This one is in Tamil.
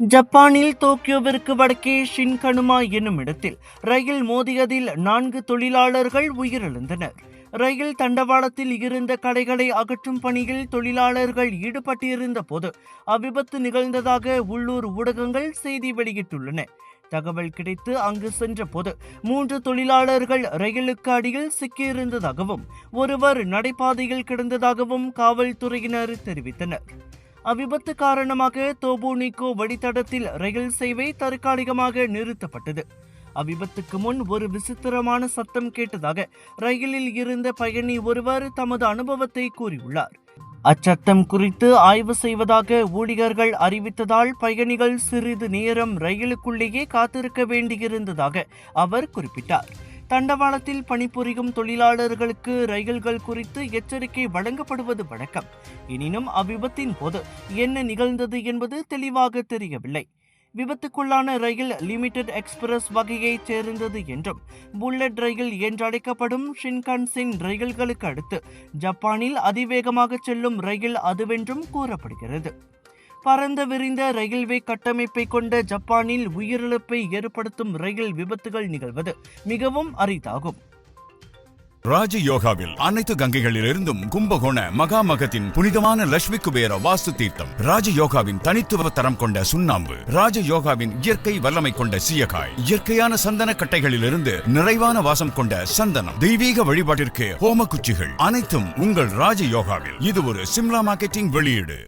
ஜப்பானில் டோக்கியோவிற்கு வடக்கே ஷின்கனுமா என்னும் இடத்தில் ரயில் மோதியதில் 4 தொழிலாளர்கள் உயிரிழந்தனர். ரயில் தண்டவாளத்தில் இருந்த கடைகளை அகற்றும் பணியில் தொழிலாளர்கள் ஈடுபட்டிருந்த போது அவ்விபத்து நிகழ்ந்ததாக உள்ளூர் ஊடகங்கள் செய்தி வெளியிட்டுள்ளன. தகவல் கிடைத்து அங்கு சென்ற போது 3 தொழிலாளர்கள் ரயிலுக்கு அடியில் சிக்கியிருந்ததாகவும் ஒருவர் நடைபாதையில் கிடந்ததாகவும் காவல்துறையினர் தெரிவித்தனர். அவ்விபத்து காரணமாக தோபுனிகோ வழித்தடத்தில் ரயில் சேவை தற்காலிகமாக நிறுத்தப்பட்டது. அவ்விபத்துக்கு முன் ஒரு விசித்திரமான சத்தம் கேட்டதாக ரயிலில் இருந்த பயணி ஒருவர் தமது அனுபவத்தை கூறியுள்ளார். அச்சத்தம் குறித்து ஆய்வு செய்வதாக ஊழியர்கள் அறிவித்ததால் பயணிகள் சிறிது நேரம் ரயிலுக்குள்ளேயே காத்திருக்க வேண்டியிருந்ததாக அவர் குறிப்பிட்டார். தண்டவாளத்தில் பணிபுரியும் தொழிலாளர்களுக்கு ரயில்கள் குறித்து எச்சரிக்கை வழங்கப்படுவது வழக்கம். எனினும் அவ்விபத்தின் போது என்ன நிகழ்ந்தது என்பது தெளிவாக தெரியவில்லை. விபத்துக்குள்ளான ரயில் லிமிடெட் எக்ஸ்பிரஸ் வகையைச் சேர்ந்தது என்றும் புல்லட் ரயில் என்றழைக்கப்படும் ஷின்கான்சென் ரயில்களுக்கு அடுத்து ஜப்பானில் அதிவேகமாக செல்லும் ரயில் அதுவென்றும் கூறப்படுகிறது. பரந்த விரிந்த ரயில்வே கட்டமைப்பை கொண்ட ஜப்பானில் உயிரிழப்பை ஏற்படுத்தும் ரயில் விபத்துகள் நிகழ்வது மிகவும் அரிதாகும். ராஜயோகாவில் அனைத்து கங்கைகளிலிருந்தும் கும்பகோண மகாமகத்தின் புனிதமான லட்சுமி குபேர வாஸ்து தீர்த்தம், ராஜயோகாவின் தனித்துவ தரம் கொண்ட சுண்ணாம்பு, ராஜயோகாவின் இயற்கை வல்லமை கொண்ட சீயக்காய், இயற்கையான சந்தன கட்டைகளிலிருந்து நிறைவான வாசம் கொண்ட சந்தனம், தெய்வீக வழிபாட்டிற்கு ஹோம குச்சிகள் அனைத்தும் உங்கள் ராஜயோகாவில். இது ஒரு சிம்லா மார்க்கெட்டிங் வெளியீடு.